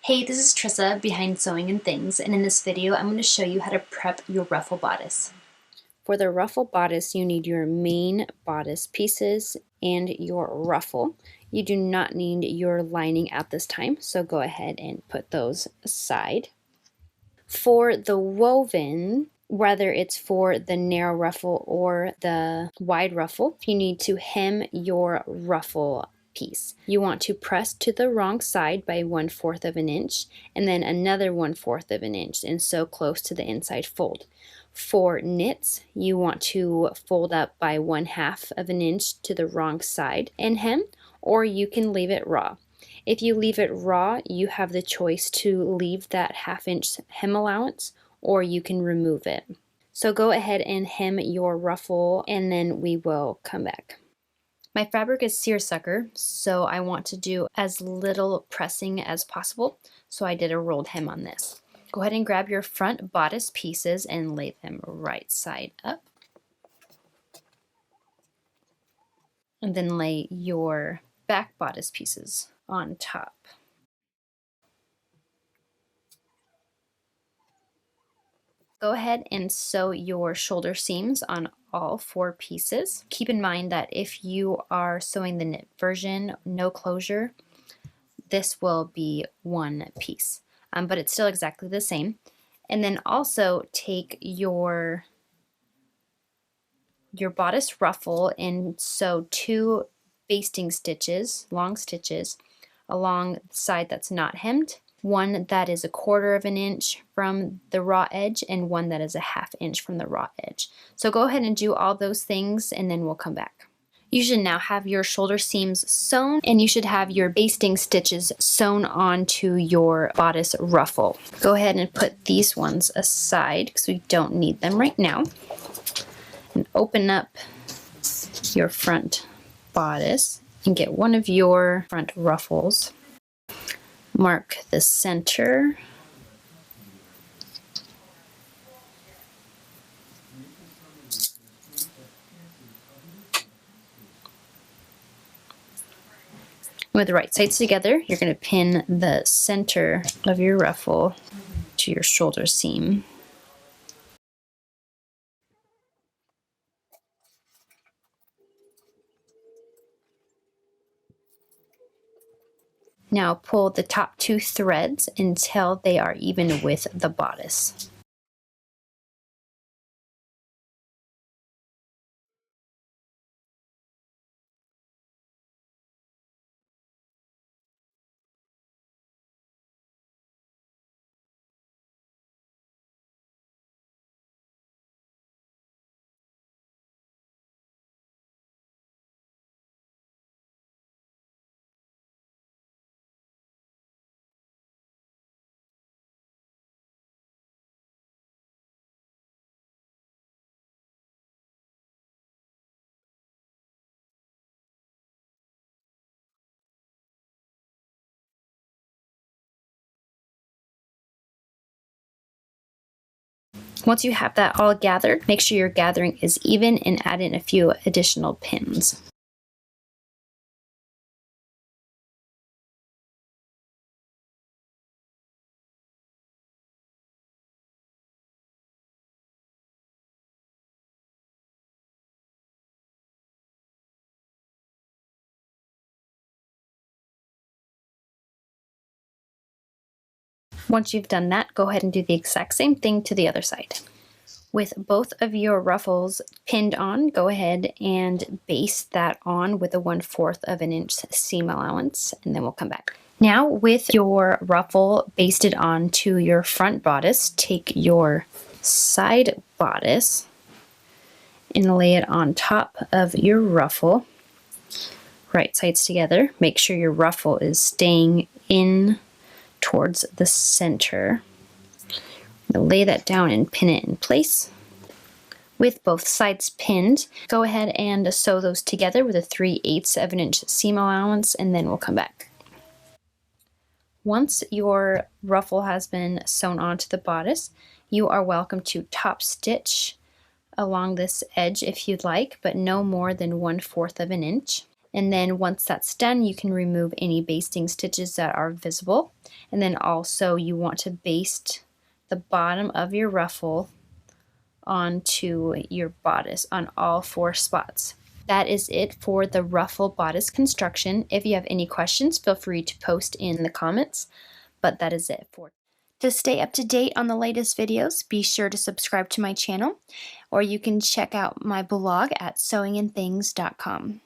Hey, this is Trissa behind Sewing and Things, and in this video I'm going to show you how to prep your ruffle bodice. For the ruffle bodice, you need your main bodice pieces and your ruffle. You do not need your lining at this time, so go ahead and put those aside. For the woven, whether it's for the narrow ruffle or the wide ruffle, you need to hem your ruffle piece. You want to press to the wrong side by 1/4 of an inch and then another 1/4 of an inch and sew close to the inside fold. For knits, you want to fold up by 1/2 of an inch to the wrong side and hem, or you can leave it raw. If you leave it raw, you have the choice to leave that 1/2 inch hem allowance, or you can remove it. So go ahead and hem your ruffle and then we will come back. My fabric is seersucker, so I want to do as little pressing as possible, so I did a rolled hem on this. Go ahead and grab your front bodice pieces and lay them right side up. And then lay your back bodice pieces on top. Go ahead and sew your shoulder seams on all 4 pieces. Keep in mind that if you are sewing the knit version, no closure, this will be 1 piece, but it's still exactly the same. And then also take your bodice ruffle and sew 2 basting stitches, long stitches, along the side that's not hemmed. One that is 1/4 of an inch from the raw edge and one that is 1/2 inch from the raw edge. So go ahead and do all those things and then we'll come back. You should now have your shoulder seams sewn and you should have your basting stitches sewn onto your bodice ruffle. Go ahead and put these ones aside because we don't need them right now. And open up your front bodice and get one of your front ruffles. Mark the center. With the right sides together, you're going to pin the center of your ruffle to your shoulder seam. Now pull the top 2 threads until they are even with the bodice. Once you have that all gathered, make sure your gathering is even and add in a few additional pins. Once you've done that, go ahead and do the exact same thing to the other side. With both of your ruffles pinned on, go ahead and baste that on with a 1/4 of an inch seam allowance, and then we'll come back. Now with your ruffle basted on to your front bodice, take your side bodice and lay it on top of your ruffle. Right sides together. Make sure your ruffle is staying in towards the center. Lay that down and pin it in place. With both sides pinned, go ahead and sew those together with a 3/8 of an inch seam allowance, and then we'll come back. Once your ruffle has been sewn onto the bodice, you are welcome to top stitch along this edge if you'd like, but no more than 1/4 of an inch. And then once that's done, you can remove any basting stitches that are visible. And then also you want to baste the bottom of your ruffle onto your bodice on all 4 spots. That is it for the ruffle bodice construction. If you have any questions, feel free to post in the comments, but that is it for. To stay up to date on the latest videos, be sure to subscribe to my channel, or you can check out my blog at sewingandthings.com.